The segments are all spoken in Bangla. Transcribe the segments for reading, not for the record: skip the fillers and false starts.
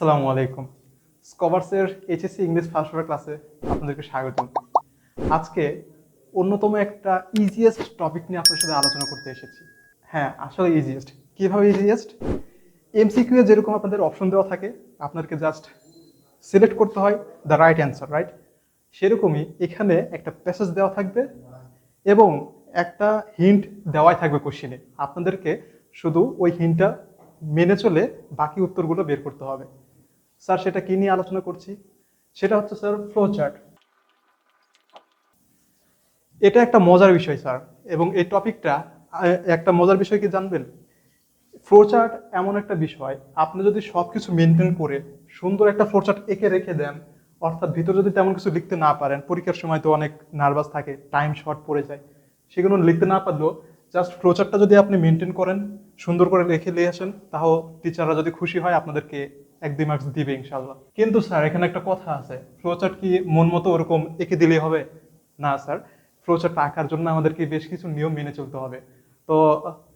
আসসালামু আলাইকুম। স্কভার্সের এইচএসসি ইংলিশ ফার্স্ট ইয়ার ক্লাসে আপনাদেরকে স্বাগতম। আজকে অন্যতম একটা ইজিয়েস্ট টপিক নিয়ে আপনার সাথে আলোচনা করতে এসেছি। হ্যাঁ, আসলে ইজিয়েস্ট। কিভাবে ইজিয়েস্ট? এমসিকিউ এ যেরকম আপনাদের অপশন দেওয়া থাকে, আপনাদেরকে জাস্ট সিলেক্ট করতে হয় দ্য রাইট অ্যান্সার, রাইট? সেরকমই এখানে একটা প্যাসেজ দেওয়া থাকবে এবং একটা হিন্ট দেওয়াই থাকবে কোশ্চেনে। আপনাদেরকে শুধু ওই হিন্টটা মেনে চলে বাকি উত্তরগুলো বের করতে হবে। স্যার, সেটা কি নিয়ে আলোচনা করছি? সেটা হচ্ছে স্যার ফ্লো চার্ট। এটা একটা মজার বিষয় স্যার, এবং এই টপিকটা একটা মজার বিষয় কি জানবেন? ফ্লো চার্ট এমন একটা বিষয়, আপনি যদি সবকিছু মেনটেন করে সুন্দর একটা ফ্লো চার্ট এঁকে রেখে দেন, অর্থাৎ ভিতরে যদি তেমন কিছু লিখতে না পারেন, পরীক্ষার সময় তো অনেক নার্ভাস থাকে, টাইম শর্ট পড়ে যায়, সেগুলো লিখতে না পারলেও জাস্ট ফ্লো চার্টটা যদি আপনি মেনটেন করেন, সুন্দর করে লিখে নিয়ে আসেন, তাও টিচাররা যদি খুশি হয় আপনাদেরকে 1-2 মার্কস দিবে ইনশাল্লাহ। কিন্তু স্যার, এখানে একটা কথা আছে, ফ্লো চার্ট কি মন মতো ওরকম এঁকে দিলেই হবে? না স্যার, ফ্লো চার্টটা আঁকার জন্য আমাদেরকে বেশ কিছু নিয়ম মেনে চলতে হবে। তো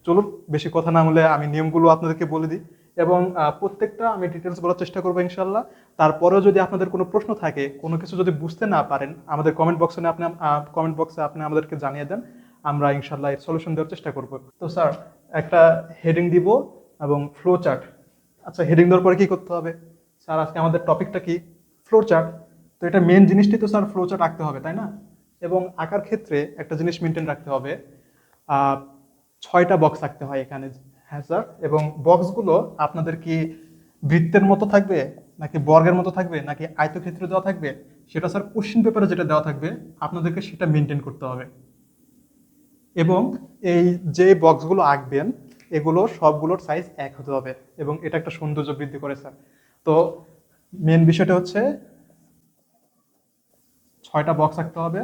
চলুন, বেশি কথা না বলে আমি নিয়মগুলো আপনাদেরকে বলে দিই, এবং প্রত্যেকটা আমি ডিটেলস বলার চেষ্টা করবো ইনশাল্লাহ। তারপরেও যদি আপনাদের কোনো প্রশ্ন থাকে, কোনো কিছু যদি বুঝতে না পারেন, আমাদের কমেন্ট বক্সে আপনি আমাদেরকে জানিয়ে দেন, আমরা ইনশাল্লাহ এর সলিউশন দেওয়ার চেষ্টা করব। তো স্যার, একটা হেডিং দিব এবং ফ্লো চার্ট। আচ্ছা, হেডিং দেওয়ার পরে কি করতে হবে? স্যার, আজকে আমাদের টপিকটা কি? Flow chart. তো এটা মেন জিনিসটি তো স্যার ফ্লো চার্ট আঁকতে হবে, তাই না? এবং আঁকার ক্ষেত্রে একটা জিনিস মেনটেন রাখতে হবে, 6টা বক্স রাখতে হয় এখানে। হ্যাঁ স্যার, এবং বক্সগুলো আপনাদের কি বৃত্তের মতো থাকবে, নাকি বর্গের মতো থাকবে, নাকি আয়তক্ষেত্রে দেওয়া থাকবে, সেটা স্যার কোশ্চিন পেপারে যেটা দেওয়া থাকবে আপনাদেরকে সেটা মেনটেন করতে হবে। এবং এই যে বক্সগুলো আঁকবেন, এগুলো সবগুলোর সাইজ এক হতে হবে, এবং এটা একটা সৌন্দর্য বৃদ্ধি করে স্যার। তো মেন বিষয়টা হচ্ছে 6টা বক্স আঁকতে হবে,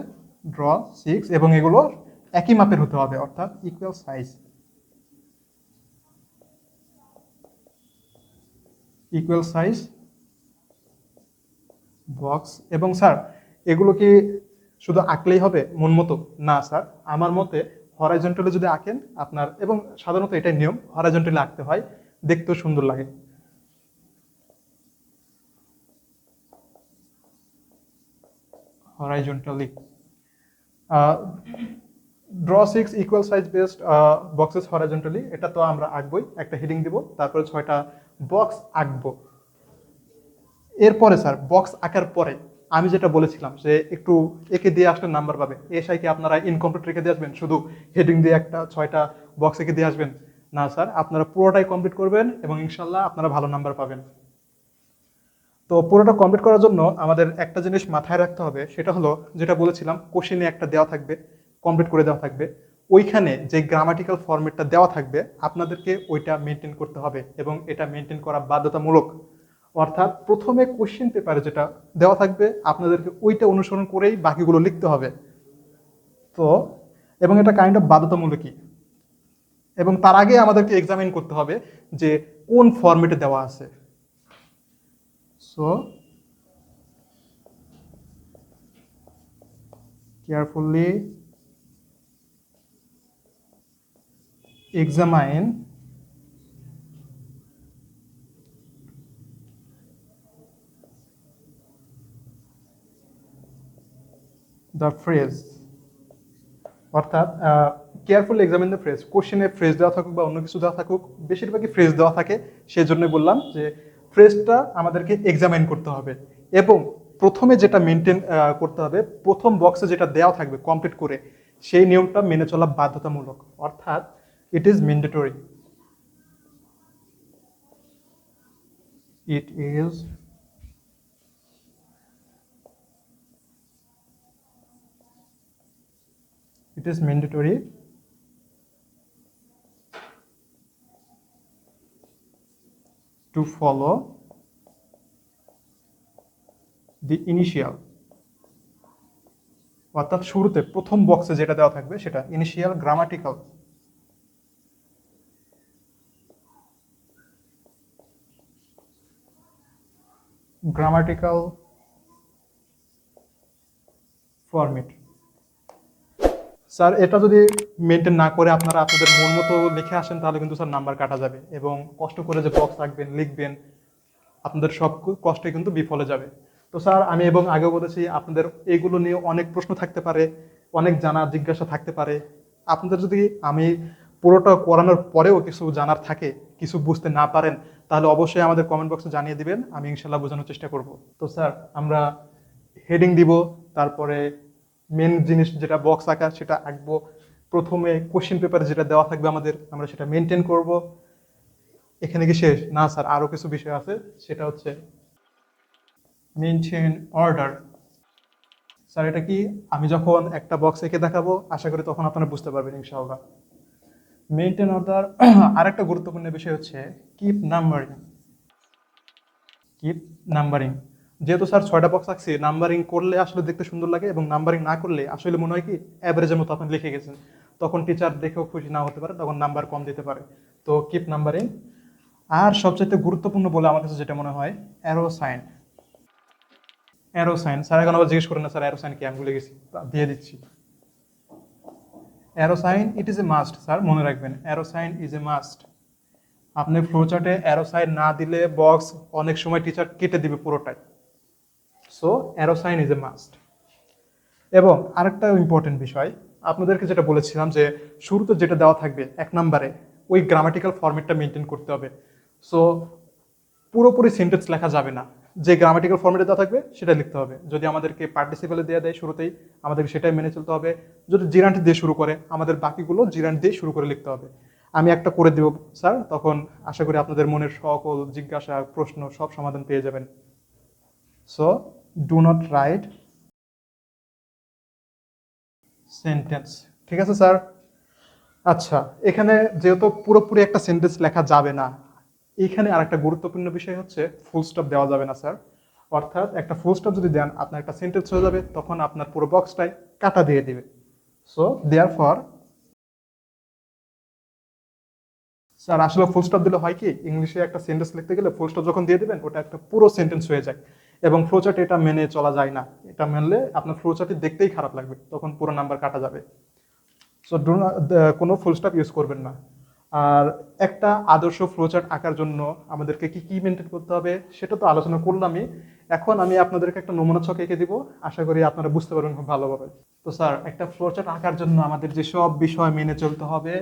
ড্র 6, এবং এগুলো একই মাপের হতে হবে, অর্থাৎ equal size. Equal size box. এবং স্যার, এগুলো কি শুধু আঁকলেই হবে মন মতো? না স্যার, আমার মতে হরাইজন্টালি যদি আঁকেন আপনার, এবং সাধারণত এটাই নিয়ম, হরাইজন্টালি আঁকতে হয়, দেখতেও সুন্দর লাগে। Horizontally draw 6 equal size based boxes horizontally, এটা তো আমরা আঁকবই, একটা হেডিং দিব, তারপরে 6টা বক্স আঁকবো। এরপরে স্যার, বক্স আঁকার পরে আমি যেটা বলেছিলাম যে একটু এঁকে দিয়ে আসলে নাম্বার পাবে, এসআই কি আপনারা ইনকমপ্লিট রেখে দিয়ে আসবেন, শুধু হেডিং দিয়ে একটা 6টা বক্স এঁকে দিয়ে আসবেন? না স্যার, আপনারা পুরোটাই কমপ্লিট করবেন এবং ইনশাল্লাহ আপনারা ভালো নাম্বার পাবেন। তো পুরোটা কমপ্লিট করার জন্য আমাদের একটা জিনিস মাথায় রাখতে হবে, সেটা হলো যেটা বলেছিলাম, কোশ্চেনে একটা দেওয়া থাকবে, কমপ্লিট করে দেওয়া থাকবে, ওইখানে যে গ্রামাটিক্যাল ফরম্যাটটা দেওয়া থাকবে আপনাদেরকে ওইটা মেনটেন করতে হবে, এবং এটা মেনটেন করা বাধ্যতামূলক। অর্থাৎ প্রথমে কোশ্চেন পেপারে যেটা দেওয়া থাকবে আপনাদেরকে ওইটা অনুসরণ করেই বাকিগুলো লিখতে হবে। তো এবং এটা কাইন্ড অফ বাধ্যতামূলকই, এবং তার আগে আমাদেরকে এক্সামিন করতে হবে যে কোন ফরম্যাটে দেওয়া আছে। So carefully examine the phrase, অর্থাৎ কেয়ারফুলি এক্সামিন দ্য ফ্রেজ। কোশ্চেনে ফ্রেজ দেওয়া থাকুক বা অন্য কিছু দেওয়া থাকুক, বেশিরভাগই ফ্রেজ দেওয়া থাকে, সেই জন্যই বললাম যে ফ্রেজটা আমাদেরকে এক্সামিন করতে হবে। এবং প্রথমে যেটা মেনটেন করতে হবে, প্রথম বক্সে যেটা দেওয়া থাকবে কমপ্লিট করে, সেই নিয়মটা মেনে চলা বাধ্যতামূলক, অর্থাৎ it is mandatory. It is mandatory to follow the initial, অর্থাৎ শুরুতে প্রথম বক্সে যেটা দেওয়া থাকবে সেটা ইনিশিয়াল গ্রামাটিক্যাল ফরম্যাট। স্যার, এটা যদি মেনটেন না করে আপনারা আপনাদের মন মতো লিখে আসেন, তাহলে কিন্তু স্যার নাম্বার কাটা যাবে, এবং কষ্ট করে যে বক্স রাখবেন, লিখবেন, আপনাদের সব কষ্টে কিন্তু বিফলে যাবে। তো স্যার আমি এবং আগেও বলেছি আপনাদের এইগুলো নিয়ে অনেক প্রশ্ন থাকতে পারে, অনেক জানা জিজ্ঞাসা থাকতে পারে। আপনাদের যদি আমি পুরোটা করানোর পরেও কিছু জানার থাকে, কিছু বুঝতে না পারেন, তাহলে অবশ্যই আমাদের কমেন্ট বক্সে জানিয়ে দিবেন, আমি ইনশাল্লাহ বোঝানোর চেষ্টা করব। তো স্যার আমরা হেডিং দিব, তারপরে মেন জিনিস যেটা বক্স আঁকা সেটা আঁকবো, প্রথমে কোশ্চেন পেপারে যেটা দেওয়া থাকবে আমাদের আমরা সেটা মেনটেন করব। এখানে কি শেষ? না স্যার, আরো কিছু বিষয় আছে, সেটা হচ্ছে মেনটেন অর্ডার। স্যার এটা কি? আমি যখন একটা বক্স এঁকে দেখাবো আশা করি তখন আপনারা বুঝতে পারবেন ইনশাআল্লাহ। Maintain order. আরেকটা গুরুত্বপূর্ণ বিষয় হচ্ছে কিপ নাম্বারিং। কিপ নাম্বারিং, যেহেতু স্যার 6টা বক্স আঁকছি, নাম্বারিং করলে আসলে দেখতে সুন্দর লাগে, এবং নাম্বারিং না করলে আসলে মনে হয় কি অ্যাভারেজের মতো আপনি লিখে গেছেন, তখন টিচার দেখেও খুশি না হতে পারে, তখন নাম্বার কম দিতে পারে। তো কিপ নাম্বারিং। আর সবচাইতে গুরুত্বপূর্ণ বলে আমার কাছে যেটা মনে হয়, arrow sign. Arrow sign sir এখন আবার জিজ্ঞেস করেন না স্যার অ্যারো সাইন কি, আমি ভুলে গেছি, দিয়ে দিচ্ছি। Arrow sign it is a must sir, মনে রাখবেন arrow sign is a must. আপনি ফ্লোচার্টে অ্যারো সাইন না দিলে বক্স অনেক সময় টিচার কেটে দিবে পুরোটাই। So arrow sign is a must. এবং আরেকটা ইম্পর্টেন্ট বিষয়, আপনাদেরকে যেটা বলেছিলাম যে শুরুতে যেটা দেওয়া থাকবে 1 নম্বরে, ওই গ্রামাটিক্যাল ফরম্যাটটা মেনটেন করতে হবে। সো পুরোপুরি সেন্টেন্স লেখা যাবে না, যে গ্রামাটিক্যাল ফরম্যাটে দেওয়া থাকবে সেটা লিখতে হবে। যদি আমাদেরকে পার্টিসিপেলে দেওয়া দেয় শুরুতেই, আমাদেরকে সেটাই মেনে চলতে হবে। যদি জিরান্ট দিয়ে শুরু করে, আমাদের বাকিগুলো জিরান্ট দিয়ে শুরু করে লিখতে হবে। আমি একটা করে দেব স্যার, তখন আশা করি আপনাদের মনের সকল জিজ্ঞাসা প্রশ্ন সব সমাধান পেয়ে যাবেন। So do not right sentence. ঠিক আছে স্যার? আচ্ছা, এখানে যেহেতু পুরোপুরি একটা সেন্টেন্স লেখা যাবে না, এখানে আরেকটা গুরুত্বপূর্ণ বিষয় হচ্ছে ফুল স্টপ দেওয়া যাবে না স্যার। অর্থাৎ একটা ফুল স্টপ যদি দেন আপনার একটা সেন্টেন্স হয়ে যাবে, তখন আপনার পুরো বক্সটাই কাটা দিয়ে দিবে। সো দেয়ার ফর স্যার আসলে ফুল স্টপ দিলে হয় কি, ইংলিশে একটা সেন্টেন্স লিখতে গেলে ফুল স্টপ যখন দিয়ে দিবেন ওটা একটা পুরো সেন্টেন্স হয়ে যায়, এবং ফ্লোচার্ট এটা মেনে চলা যায় না। এটা মেনলে আপনার ফ্লোচার্টে দেখতেই খারাপ লাগবে, তখন পুরো নাম্বার কাটা যাবে। সো ডু কোনো ফুল স্টপ ইউজ করবেন না। আর একটা আদর্শ ফ্লোচার্ট আঁকার জন্য আমাদেরকে কি কি মেনটেন করতে হবে সেটা তো আলোচনা করলামই। এখন আমি আপনাদেরকে একটা নমুনা ছক এঁকে দিব, আশা করি আপনারা বুঝতে পারবেন খুব ভালোভাবে। তো স্যার একটা ফ্লোচার্ট আঁকার জন্য আমাদের যে সব বিষয় মেনে চলতে হবে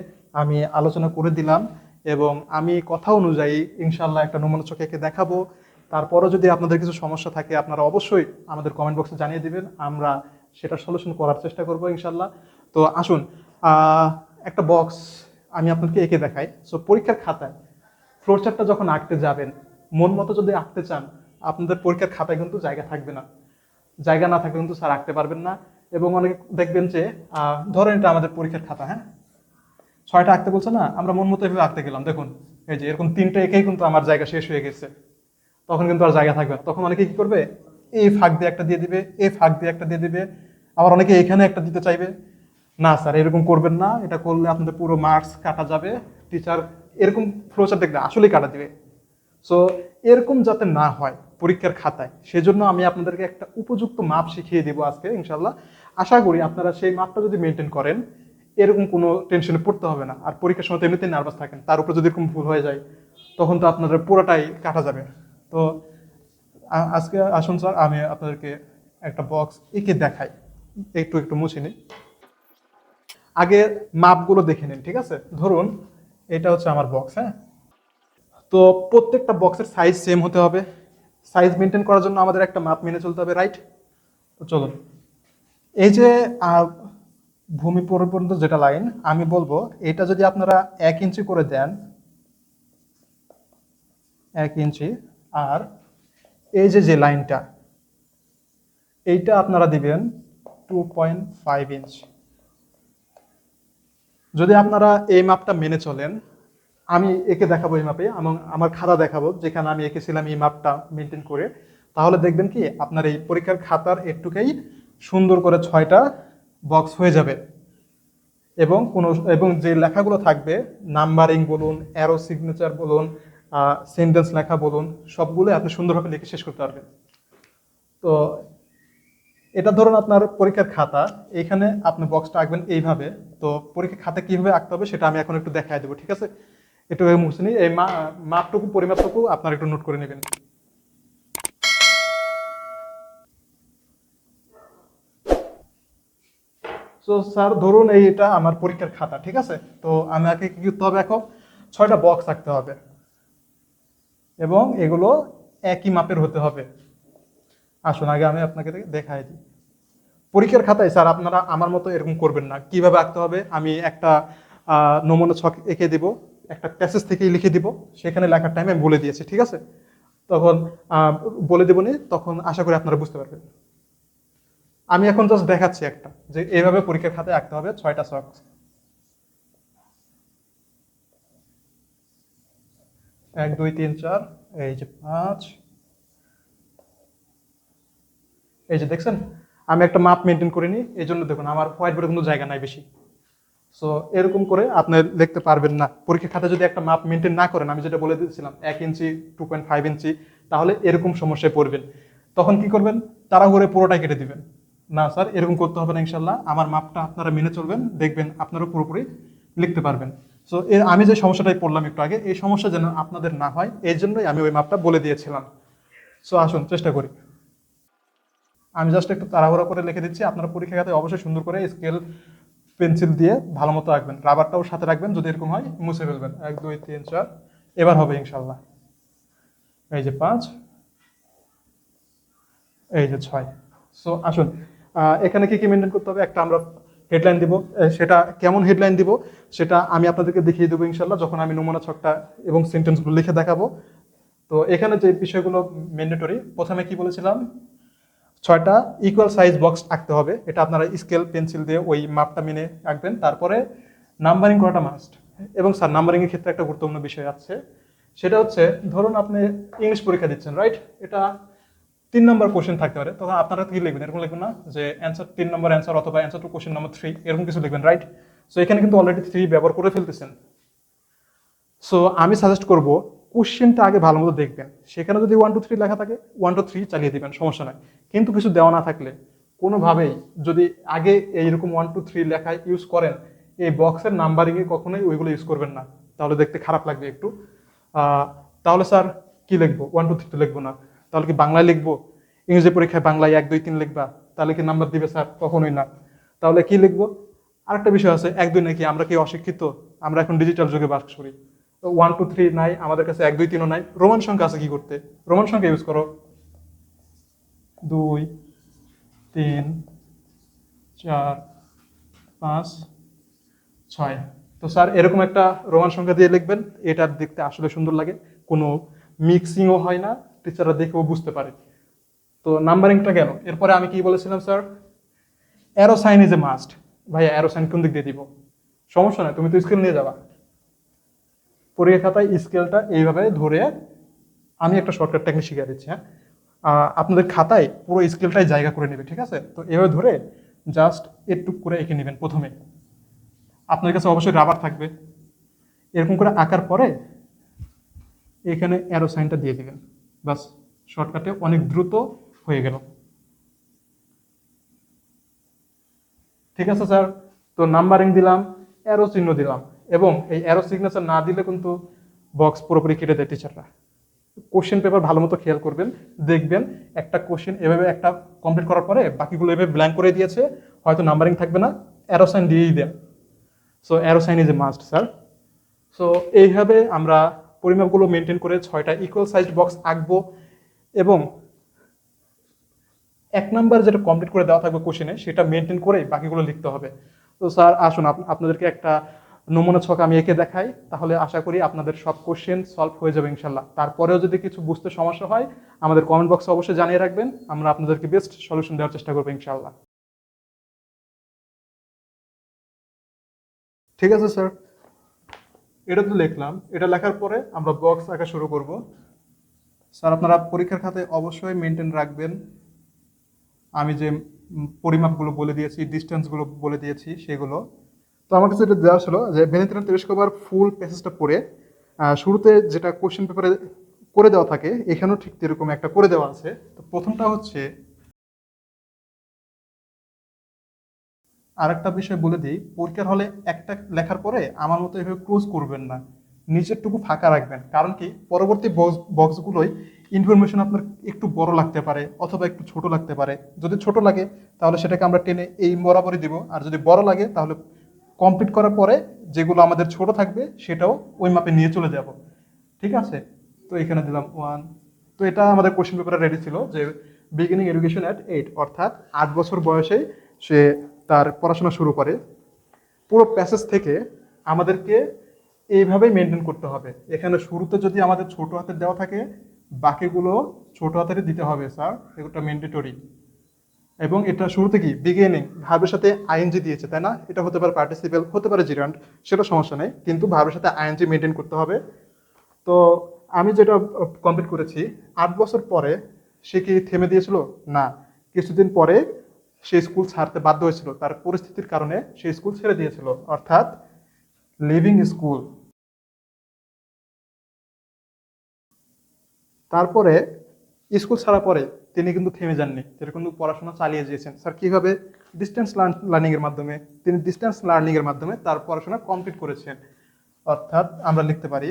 আমি আলোচনা করে দিলাম, এবং আমি কথা অনুযায়ী ইনশাল্লাহ একটা নমুনা ছক এঁকে দেখাবো। তারপরও যদি আপনাদের কিছু সমস্যা থাকে আপনারা অবশ্যই আমাদের কমেন্ট বক্সে জানিয়ে দিবেন, আমরা সেটা সলিউশন করার চেষ্টা করবো ইনশাল্লাহ। তো আসুন একটা বক্স আমি আপনাকে এঁকে দেখাই। সো পরীক্ষার খাতায় ফ্লোচার্টটা যখন আঁকতে যাবেন, মন মতো যদি আঁকতে চান, আপনাদের পরীক্ষার খাতায় কিন্তু জায়গা থাকবে না। জায়গা না থাকলে কিন্তু স্যার আঁকতে পারবেন না। এবং অনেকে দেখবেন যে ধরেন এটা আমাদের পরীক্ষার খাতা, হ্যাঁ 6টা আঁকতে বলছে না, আমরা মন মতো এভাবে আঁকতে গেলাম, দেখুন এই যে এরকম 3টা এঁকেই কিন্তু আমার জায়গা শেষ হয়ে গেছে, তখন কিন্তু আর জায়গা থাকবে না। তখন অনেকে কি করবে, এই ফাঁক দিয়ে একটা দিয়ে দিবে, এই ফাঁক দিয়ে একটা দিয়ে দিবে, আবার অনেকে এখানে একটা দিতে চাইবে। না স্যার এরকম করবেন না, এটা করলে আপনাদের পুরো মার্কস কাটা যাবে। টিচার এরকম ফ্লোচার্ট দেখলে আসলেই কাটা দিবে। সো এরকম যাতে না হয় পরীক্ষার খাতায়, সেজন্য আমি আপনাদেরকে একটা উপযুক্ত মাপ শিখিয়ে দিব আজকে ইনশাল্লাহ। আশা করি আপনারা সেই মাপটা যদি মেনটেন করেন, এরকম কোনো টেনশনে পড়তে হবে না। আর পরীক্ষার সময় তো এমনিতেই নার্ভাস থাকেন, তার উপর যদি এরকম ভুল হয়ে যায় তখন তো আপনাদের পুরোটাই কাটা যাবে। তো আজকে আসুন স্যার আমি আপনাদেরকে একটা বক্স এঁকে দেখাই, একটু একটু মুছে নিই। আগে মাপগুলো দেখে নিন, ঠিক আছে? ধরুন এটা হচ্ছে আমার বক্স, হ্যাঁ। তো প্রত্যেকটা বক্সের সাইজ সেম হতে হবে, সাইজ মেনটেন করার জন্য আমাদের একটা মাপ মেনে চলতে হবে, রাইট? তো চলুন, এই যে ভূমি পর্যন্ত যেটা লাইন আমি বলবো, এটা যদি আপনারা 1 ইঞ্চি করে দেন, 1 ইঞ্চি, আর এই যে যে লাইনটা এইটা আপনারা দিবেন 2.5 ইঞ্চ। যদি আপনারা এই মাপটা মেনে চলেন, আমি একে দেখাবো এই মাপে, এবং আমার খাতা দেখাবো যেখানে আমি এঁকেছিলাম এই মাপটা মেনটেন করে, তাহলে দেখবেন কি আপনার এই পরীক্ষার খাতার একটুকেই সুন্দর করে 6টা বক্স হয়ে যাবে। এবং যে লেখাগুলো থাকবে, নাম্বারিং বলুন, অ্যারো সিগনেচার বলুন, সেন্টেন্স লেখা বলুন, সবগুলো আপনি সুন্দরভাবে লিখে শেষ করতে পারবেন। তো এটা ধরুন আপনার পরীক্ষার খাতা, এখানে আপনি বক্সটা আঁকবেন এইভাবে। তো পরীক্ষার খাতা কিভাবে আঁকতে হবে সেটা আমি এখন একটু দেখাই দেবো, ঠিক আছে? একটু মুছে নিই, এই মাপটুকু পরিমাপটুকু আপনারা একটু নোট করে নেবেন। তো স্যার ধরুন এটা আমার পরীক্ষার খাতা, ঠিক আছে? তো আমাকে কি করতে হবে, এখন 6টা বক্স রাখতে হবে এবং এগুলো একই মাপের হতে হবে। আসুন আগে আমি আপনাকে দেখাই দিই। পরীক্ষার খাতায় স্যার আপনারা আমার মতো এরকম করবেন না। কিভাবে আঁকতে হবে আমি একটা নমুনা ছক এঁকে দিব, একটা প্যাসেজ থেকেই লিখে দিব, সেখানে লেখার টাইমে আমি বলে দিয়েছি, ঠিক আছে? তখন বলে দেবনি, তখন আশা করি আপনারা বুঝতে পারবেন। আমি এখন জাস্ট দেখাচ্ছি একটা, যে এইভাবে পরীক্ষার খাতায় আঁকতে হবে 6টা ছক। 1 2 3 4, এই যে 5, এই যে দেখছেন আমি একটা মাপ মেনটেন করে নিই, এই জন্য দেখুন আমার হোয়াইট বোর্ডে কোনো জায়গা নাই বেশি। সো এরকম করে আপনি লিখতে পারবেন না। পরীক্ষার খাতায় যদি একটা মাপ মেনটেন না করেন, আমি যেটা বলে দিয়েছিলাম 1 ইঞ্চি 2.5 ইঞ্চি, তাহলে এরকম সমস্যায় পড়বেন। তখন কি করবেন, তাড়াহুড়ো পুরোটাই কেটে দিবেন। না স্যার, এরকম করতে হবে না, ইনশাল্লাহ আমার মাপটা আপনারা মেনে চলবেন, দেখবেন আপনারা পুরোপুরি লিখতে পারবেন। সো আমি যে সমস্যাটাই পড়লাম একটু আগে, এই সমস্যা যেন আপনাদের না হয় এই জন্যই আমি ওই মাপটা বলে দিয়েছিলাম। সো আসুন চেষ্টা করি। আমি জাস্ট একটু তাড়াহুড়ো করে লিখে দিচ্ছি, আপনারা পরীক্ষা খাতায় অবশ্যই সুন্দর করে স্কেল পেন্সিল দিয়ে ভালো মতো আঁকবেন, রাবারটাও সাথে রাখবেন, যদি এরকম হয় মুছে ফেলবেন। 1 2 3 4, এবার হবে ইনশাল্লাহ। এই যে 5, এই যে 6। সো আসুন এখানে কি কি মেনটেন করতে হবে, একটা আমরা হেডলাইন দিব। সেটা কেমন হেডলাইন দিব সেটা আমি আপনাদেরকে দেখিয়ে দেবো ইনশাল্লাহ, যখন আমি নমুনা ছকটা এবং সেন্টেন্সগুলো লিখে দেখাবো। তো এখানে যে বিষয়গুলো ম্যান্ডেটরি, প্রথমে কি বলেছিলাম, 6টা ইকুয়াল সাইজ বক্স আঁকতে হবে। এটা আপনারা স্কেল পেন্সিল দিয়ে ওই মাপটা মেনে আঁকবেন। তারপরে নাম্বারিং করাটা মাস্ট। এবং স্যার নাম্বারিং এর ক্ষেত্রে একটা গুরুত্বপূর্ণ বিষয় আছে, সেটা হচ্ছে ধরুন আপনি ইংলিশ পরীক্ষা দিচ্ছেন, রাইট? এটা 3 নম্বর কোশ্চেন থাকতে পারে, তখন আপনারা কি লিখবেন, এরকম লিখবেন না যে অ্যান্সার 3 নম্বর অ্যান্সার অথবা অ্যান্সার টু কোশ্চেন নাম্বার 3, এরকম কিছু লিখবেন, রাইট? সো এখানে কিন্তু অলরেডি 3 ব্যবহার করে ফেলতেছেন। সো আমি সাজেস্ট করব কোশ্চেনটা আগে ভালো মতো দেখবেন। সেখানে যদি 1 2 3 লেখা থাকে 1 2 3 চালিয়ে দিবেন, সমস্যা নাই। কিন্তু কিছু দেওয়া না থাকলে কোনোভাবেই যদি আগে এইরকম 1 2 3 লেখা ইউজ করেন, এই বক্সের নাম্বারিংয়ে কখনোই ওইগুলো ইউজ করবেন না, তাহলে দেখতে খারাপ লাগবে একটু। তাহলে স্যার কি লিখবো, 1 2 3 তো লিখবো না, তাহলে কি বাংলায় লিখবো? ইংরেজি পরীক্ষায় বাংলায় 1 2 3 লিখবা, তাহলে কি নাম্বার দিবে স্যার? কখনোই না। তাহলে কি লিখবো? আরেকটা বিষয় আছে, 1 2 নাকি আমরা কি অশিক্ষিত? আমরা এখন ডিজিটাল যুগে বাস করি। 1 2 3 নাই আমাদের কাছে, 1 2 3ও নাই। রোমান সংখ্যা আছে কি করতে, রোমান সংখ্যা ইউজ করো। 2 3 4 5 6। তো স্যার এরকম একটা রোমান সংখ্যা দিয়ে লিখবেন, এটা দেখতে আসলে সুন্দর লাগে, কোনো মিক্সিংও হয় না, টিচাররা দেখেও বুঝতে পারে। তো নাম্বারিংটা গেল, এরপরে আমি কি বলেছিলাম sir, arrow sign is a must. ভাইয়া অ্যারো সাইন কোন দিক দিয়ে দিব? সমস্যা নাই, তুমি তো স্কেল নিয়ে যাবা। পরীক্ষা খাতায় স্কেলটা এইভাবে ধরে, আমি একটা শর্টকাট টেকনিক শিখিয়ে দিচ্ছি, হ্যাঁ? আপনাদের খাতায় পুরো স্কেলটাই জায়গা করে নেবে, ঠিক আছে? তো এভাবে ধরে জাস্ট একটু করে এঁকে নেবেন প্রথমে। আপনার কাছে অবশ্যই রাবার থাকবে। এরকম করে আঁকার পরে এখানে অ্যারো সাইনটা দিয়ে দিবেন, বাস। শর্টকাটে অনেক দ্রুত হয়ে গেল। ঠিক আছে স্যার। তো নাম্বারিং দিলাম, অ্যারো চিহ্ন দিলাম, এবং এই অ্যারো সিগনেচার না দিলে কিন্তু বক্স পুরোপুরি কেটে দেয় টিচাররা। কোশ্চেন পেপার ভালো মতো খেয়াল করবেন, দেখবেন একটা কোশ্চেন এভাবে একটা কমপ্লিট করার পরে বাকিগুলো এভাবে ব্ল্যাঙ্ক করে দিয়েছে, হয়তো নাম্বারিং থাকবে না, অ্যারো সাইন দিয়েই দেন। So arrow sign is a must sir. So এইভাবে আমরা পরিমাপগুলো মেনটেন করে 6টা ইকুয়াল সাইজড বক্স আঁকবো, এবং 1 নাম্বার যেটা কমপ্লিট করে দেওয়া থাকবে কোশ্চেনে, সেটা মেনটেন করে বাকিগুলো লিখতে হবে। তো স্যার আসুন আপনাদেরকে একটা নমুনা ছক আমি এঁকে দেখাই, তাহলে আশা করি আপনাদের সব কোশ্চেন সলভ হয়ে যাবে ইনশাল্লাহ। তারপরেও যদি কিছু বুঝতে সমস্যা হয় আমাদের কমেন্ট বক্সে অবশ্যই জানিয়ে রাখবেন, আমরা আপনাদেরকে বেস্ট সলিউশন দেওয়ার চেষ্টা করবো ইনশাল্লাহ। ঠিক আছে স্যার, এটা তো লিখলাম, এটা লেখার পরে আমরা বক্স আঁকা শুরু করব। স্যার আপনারা পরীক্ষার খাতায় অবশ্যই মেনটেন রাখবেন আমি যে পরিমাপগুলো বলে দিয়েছি, ডিস্টেন্সগুলো বলে দিয়েছি সেগুলো। তো আমার কাছে এটা দেওয়া ছিল যে ভেনেত্রান তেরেস্কোবার ফুল প্যাসেজটা পড়ে শুরুতে যেটা কোশ্চেন পেপারে করে দেওয়া থাকে, এখানেও ঠিক এরকম একটা করে দেওয়া আছে। তো প্রথমটা হচ্ছে, আর একটা বিষয় বলে দিই, পরীক্ষার হলে একটা লেখার পরে আমার মতো এভাবে ক্লোজ করবেন না, নিচেরটুকু ফাঁকা রাখবেন। কারণ কি, পরবর্তী বক্সগুলোই ইনফরমেশন আপনার একটু বড় লাগতে পারে অথবা একটু ছোট লাগতে পারে। যদি ছোট লাগে তাহলে সেটাকে আমরা টেনে এই বরাবরই দিব, আর যদি বড় লাগে তাহলে কমপ্লিট করার পরে যেগুলো আমাদের ছোট থাকবে সেটাও ওই মাপে নিয়ে চলে যাব। ঠিক আছে, তো এখানে দিলাম 1। তো এটা আমাদের কোশ্চেন পেপারে রেডি ছিল যে বিগিনিং এডুকেশন অ্যাট 8, অর্থাৎ 8 বছর বয়সে সে তার পড়াশোনা শুরু করে। পুরো প্যাসেজ থেকে আমাদেরকে এইভাবেই মেনটেন করতে হবে। এখানে শুরুতে যদি আমাদের ছোট হাতের দেওয়া থাকে, বাকিগুলো ছোট হাতেরই দিতে হবে স্যার, এটা ম্যান্ডেটরি। এবং এটা শুরুতে কি বিগিনিং ভার্বের সাথে আইএনজি দিয়েছে, তাই না? এটা হতে পারে পার্টিসিপেল, হতে পারে জিরান্ড, সেটা সমস্যা নেই, কিন্তু ভার্বের সাথে আইএনজি মেনটেন করতে হবে। তো আমি যেটা কমপ্লিট করেছি, 8 বছর পরে সে কি থেমে দিয়েছিল? না, কিছুদিন পরে সে স্কুল ছাড়তে বাধ্য হয়েছিল, তার পরিস্থিতির কারণে সে স্কুল ছেড়ে দিয়েছিল, অর্থাৎ লিভিং স্কুল। তারপরে স্কুল ছাড়ার পরে তিনি কিন্তু থেমে যাননি, তিনি কিন্তু পড়াশোনা চালিয়ে গিয়েছেন। স্যার কিভাবে? ডিস্টেন্স লার্নিং এর মাধ্যমে। তিনি ডিস্টেন্স লার্নিং এর মাধ্যমে তার পড়াশোনা কমপ্লিট করেছেন। অর্থাৎ আমরা লিখতে পারি,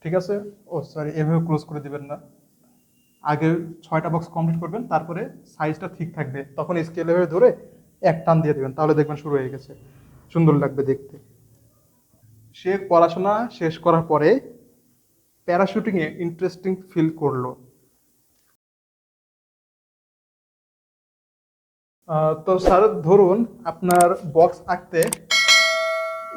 ঠিক আছে, ও সরি, এভাবে ক্লোজ করে দিবেন না, আগে 6টা বক্স কমপ্লিট করবেন, তারপরে সাইজটা ঠিক থাকবে, তখন স্কেল এভাবে ধরে এক টান দিয়ে দিবেন, তাহলে দেখবেন শুরু হয়ে গেছে, সুন্দর লাগবে দেখতে। সে পড়াশোনা শেষ করার পরে প্যারাশুটিং এ ইন্টারেস্টিং ফিল করলো। তো স্যার ধরুন আপনার বক্স আঁকতে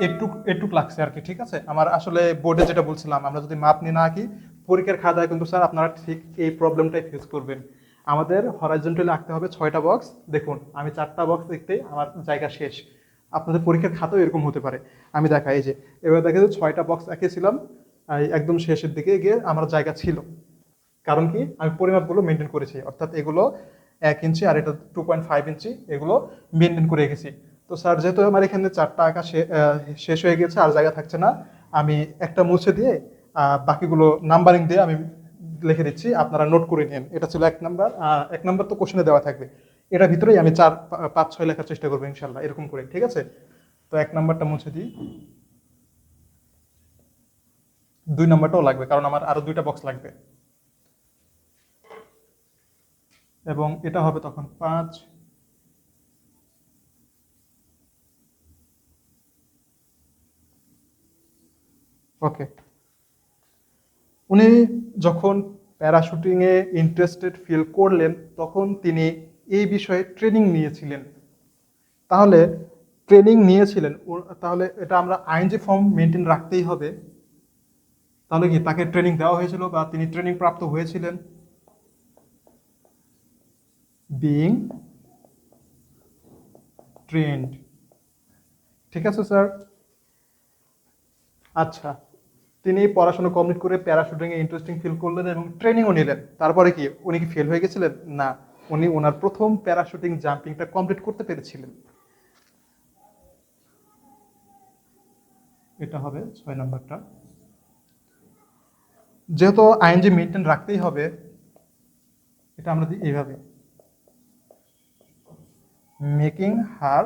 একটু একটু লাগছে আর কি, ঠিক আছে। আমার আসলে বোর্ডে যেটা বলছিলাম, আমরা যদি মাপ নিয়ে না আঁকি পরীক্ষার খাতায় কিন্তু স্যার আপনারা ঠিক এই প্রবলেমটাই ফেস করবেন। আমাদের হরাইজন্টালি আঁকতে হবে 6টা বক্স। দেখুন আমি 4টা বক্স দেখতে আমার জায়গা শেষ, আপনাদের পরীক্ষার খাতাও এরকম হতে পারে। আমি দেখাই, এই যে এবার দেখা যায় 6টা বক্স এঁকেছিলাম, একদম শেষের দিকে গিয়ে আমার জায়গা ছিল। কারণ কি, আমি পরিমাপগুলো মেনটেন করেছি, অর্থাৎ এগুলো 1 ইঞ্চি আর এটা 2.5 ইঞ্চি, এগুলো মেনটেন করে রেখেছি। তো স্যার যেহেতু আমার এখানে 4টা আঁকা শেষ হয়ে গেছে, আর জায়গা থাকছে না, আমি একটা মুছে দিয়ে বাকিগুলো নাম্বারিং দিয়ে আমি লিখে দিচ্ছি, আপনারা নোট করে নিন। এটা ছিল 1 নাম্বার। 1 নাম্বার তো কোশ্চেনে দেওয়া থাকবে, এটার ভিতরেই আমি 4, 5, 6 লেখার চেষ্টা করবো ইনশাল্লাহ, এরকম করে, ঠিক আছে। তো 1 নাম্বারটা মুছে দিই, 2 নাম্বারটাও লাগবে কারণ আমার আরো 2টা বক্স লাগবে, এবং এটা হবে তখন 5। ওকে, উনি যখন প্যারাশুটিং এ ইন্টারেস্টেড ফিল করলেন তখন তিনি এই বিষয়ে ট্রেনিং নিয়েছিলেন। তাহলে ট্রেনিং নিয়েছিলেন, তাহলে এটা আমরা আইএনজি ফর্ম মেনটেন রাখতেই হবে। তাহলে কি তাকে ট্রেনিং দেওয়া হয়েছিল বা তিনি ট্রেনিং প্রাপ্ত হয়েছিলেন? বিইং ট্রেন্ড, ঠিক আছে স্যার। আচ্ছা, তিনি পড়াশোনা কমপ্লিট করে প্যারাশুটিং এ ইন্টারেস্টিং ফিল করলেন এবং ট্রেনিংও নিলেন। তারপরে কি উনি কি ফেল হয়ে গেছিলেন? না, উনি ওনার প্রথম প্যারাশুটিং জাম্পিংটা কমপ্লিট করতে পেরেছিলেন। এটা হবে 6 নাম্বারটা। যেহেতু আইএনজি মেনটেন রাখতেই হবে, এটা আমরা দিই এইভাবে, making her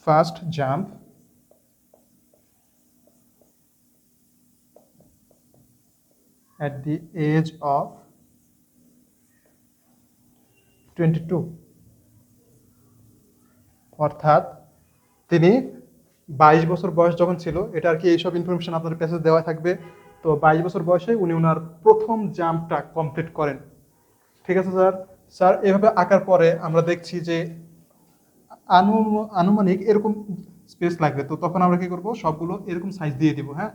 first jump at the age of 22, অর্থাৎ তিনি 22 বছর বয়স যখন ছিল, এটা আর কি এইসব ইনফরমেশন আপনাদের প্যাসেজ দেওয়া থাকবে। তো 22 বছর বয়সে উনি ওনার প্রথম জাম্পটা কমপ্লিট করেন, ঠিক আছে স্যার। স্যার এভাবে আঁকার পরে আমরা দেখছি যে আনুমানিক এরকম স্পেস লাগবে, তো তখন আমরা কি করব, সবগুলো এরকম সাইজ দিয়ে দিব। হ্যাঁ,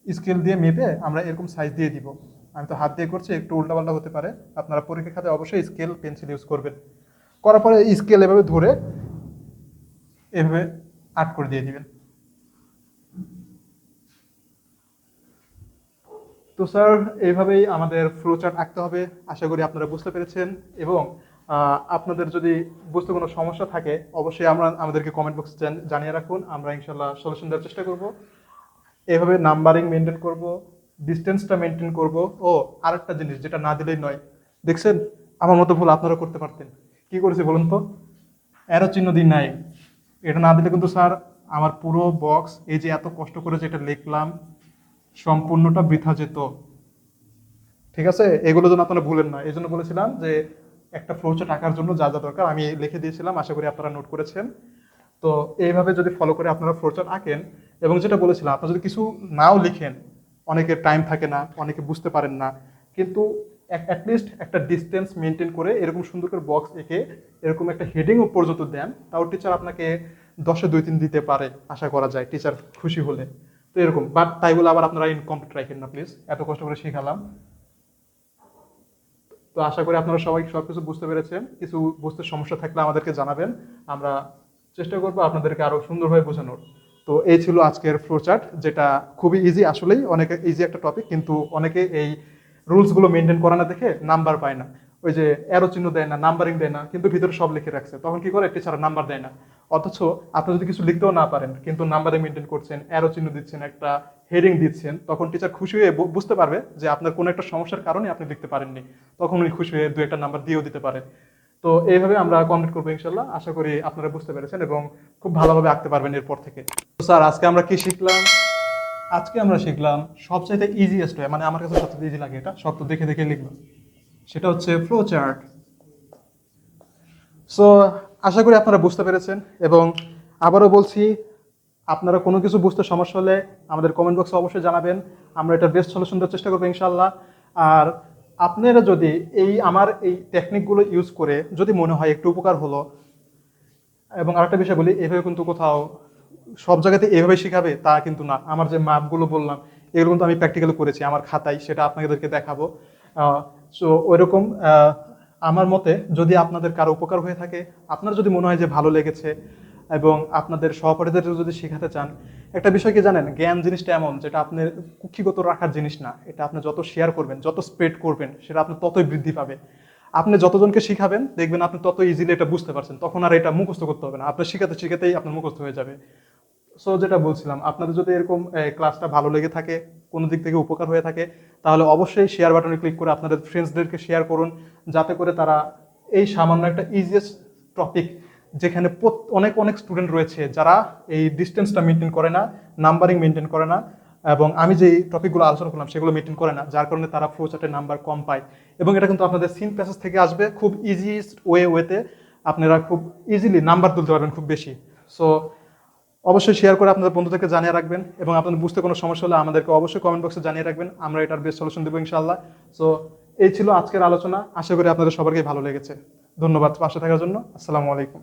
স্কেল দিয়ে মেপে আমরা এরকম সাইজ দিয়ে দিব। আমি তো হাত দিয়ে করছি, একটু উল্টাপাল্টা হতে পারে, আপনারা পরীক্ষার খাতায় অবশ্যই স্কেল পেন্সিল ইউজ করবেন। করার পরে স্কেল এভাবে ধরে এভাবে আর্ট করে দিয়ে দিবেন। তো স্যার এইভাবেই আমাদের ফ্লো চার্ট আঁকতে হবে। আশা করি আপনারা বুঝতে পেরেছেন, এবং আপনাদের যদি বুঝতে কোনো সমস্যা থাকে অবশ্যই আমাদেরকে কমেন্ট বক্সে জানিয়ে রাখুন, আমরা ইনশাল্লাহ সলিউশন দেওয়ার চেষ্টা করব। এভাবে নাম্বারিং মেনটেন করব, ডিস্টেন্সটা মেনটেন করব। ও আরেকটা জিনিস যেটা না দিলেই নয়, দেখছেন আমার মতো ভুল আপনারা করতে পারতেন। কি করেছি বলুন তো? অ্যারো চিহ্ন দিই নাই। এটা না দিলে কিন্তু স্যার আমার পুরো বক্স, এই যে এত কষ্ট করে যেটা লিখলাম, সম্পূর্ণটা বৃথা যেত। ঠিক আছে, এগুলো যেন আপনারা ভুলেন না। এই জন্য বলেছিলাম যে একটা ফ্লোচার্ট আঁকার জন্য যা যা দরকার আমি লিখে দিয়েছিলাম, আশা করি আপনারা নোট করেছেন। তো এইভাবে যদি ফলো করে আপনারা ফ্লোচার্ট আঁকেন, এবং যেটা বলেছিলাম আপনারা যদি কিছু নাও লিখেন, অনেকের টাইম থাকে না, অনেকে বুঝতে পারেন না, কিন্তু অ্যাটলিস্ট একটা ডিস্টেন্স মেনটেন করে এরকম সুন্দর করে বক্স এঁকে এরকম একটা হেডিং পর্যন্ত দেন, তাও টিচার আপনাকে 10-এ 2-3 দিতে পারে, আশা করা যায় টিচার খুশি হলে। তো এরকম, বাট তাই বলে আবার আপনারা ইনকমপ্লিট রাখেন না প্লিজ, এত কষ্ট করে শেখালাম। তো আশা করি আপনারা সবাই সবকিছু বুঝতে পেরেছেন। কিছু বুঝতে সমস্যা থাকলে আমাদেরকে জানাবেন, আমরা চেষ্টা করবো আপনাদেরকে আরো সুন্দরভাবে বোঝানোর। তো এই ছিল আজকের ফ্লোচার্ট, যেটা খুবই ইজি, আসলেই অনেক ইজি একটা টপিক, কিন্তু অনেকে এই রুলসগুলো মেনটেন করা না দেখে নাম্বার পায় না। ওই যে অ্যারো চিহ্ন দেয় না, নাম্বারিং দেয় না, কিন্তু ভিতরে সব লিখে রাখছে, তখন কি করে টিচার নাম্বার দেয় না। অথচ আপনি যদি কিছু লিখতেও না পারেন কিন্তু নাম্বারিং মেনটেন করছেন, অ্যারো চিহ্ন দিচ্ছেন, একটা হেডিং দিচ্ছেন, তখন টিচার খুশি হয়ে বুঝতে পারবে যে আপনার কোনো একটা সমস্যার কারণে আপনি লিখতে পারেননি, তখন উনি খুশি হয়ে 2-একটা নাম্বার দিয়েও দিতে পারে। তো এইভাবে আমরা কমপ্লিট করবো ইনশাল্লাহ। আশা করি আপনারা বুঝতে পেরেছেন এবং খুব ভালোভাবে আঁকতে পারবেন এরপর থেকে। তো স্যার আজকে আমরা কি শিখলাম? আজকে আমরা শিখলাম সবচাইতে ইজিয়েস্ট ওয়ে, মানে আমার কাছে সবচেয়ে ইজি লাগে এটা, সব তো দেখে দেখে লিখলাম, সেটা হচ্ছে ফ্লো চার্ট। সো আশা করি আপনারা বুঝতে পেরেছেন, এবং আবারও বলছি, আপনারা কোনো কিছু বুঝতে সমস্যা হলে আমাদের কমেন্ট বক্সে অবশ্যই জানাবেন, আমরা এটা বেস্ট সলিউশন দেওয়ার চেষ্টা করবো ইনশাল্লাহ। আর আপনারা যদি আমার এই টেকনিকগুলো ইউজ করে যদি মনে হয় একটু উপকার হলো, এবং আরেকটা বিষয় বলি, এভাবে কিন্তু কোথাও সব জায়গাতে এভাবে শেখাবে তা কিন্তু না। আমার যে মাপগুলো বললাম এগুলো কিন্তু আমি প্র্যাকটিক্যালি করেছি আমার খাতায়, সেটা আপনাদেরকে দেখাবো। সো ওইরকম আমার মতে যদি আপনাদের কারো উপকার হয়ে থাকে, আপনার যদি মনে হয় যে ভালো লেগেছে, এবং আপনাদের সহপাঠীদের যদি শেখাতে চান, একটা বিষয় কি জানেন, জ্ঞান জিনিসটা এমন যেটা আপনার কুক্ষিগত রাখার জিনিস না, এটা আপনি যত শেয়ার করবেন, যত স্প্রেড করবেন, সেটা আপনি ততই বৃদ্ধি পাবে। আপনি যতজনকে শিখাবেন দেখবেন আপনি তত ইজিলি এটা বুঝতে পারছেন, তখন আর এটা মুখস্থ করতে হবে না, আপনার শিখাতে শিখাতেই আপনার মুখস্থ হয়ে যাবে। সো যেটা বলছিলাম, আপনাদের যদি এরকম ক্লাসটা ভালো লেগে থাকে, কোনো দিক থেকে উপকার হয়ে থাকে, তাহলে অবশ্যই শেয়ার বাটনে ক্লিক করে আপনাদের ফ্রেন্ডসদেরকে শেয়ার করুন, যাতে করে তারা এই সামান্য একটা ইজিয়েস্ট টপিক, যেখানে অনেক অনেক স্টুডেন্ট রয়েছে যারা এই ডিস্টেন্সটা মেনটেন করে না, নাম্বারিং মেনটেন করে না, এবং আমি যে টপিকগুলো আলোচনা করলাম সেগুলো মেনটেন করে না, যার কারণে তারা ফ্লোচার্টের নাম্বার কম পায়। এবং এটা কিন্তু আপনাদের সিন প্যাসেজ থেকে আসবে, খুব ইজিয়েস্ট ওয়েতে আপনারা খুব ইজিলি নাম্বার তুলতে পারবেন খুব বেশি। সো অবশ্যই শেয়ার করে আপনাদের বন্ধুদেরকে জানিয়ে রাখবেন, এবং আপনাদের বুঝতে কোনো সমস্যা হলে আমাদেরকে অবশ্যই কমেন্ট বক্সে জানিয়ে রাখবেন, আমরা এটার বেস্ট সলিউশন দেবো ইনশাআল্লাহ। সো এই ছিল আজকের আলোচনা, আশা করি আপনাদের সবারই ভালো লেগেছে। ধন্যবাদ পাশে থাকার জন্য। আসসালামু আলাইকুম।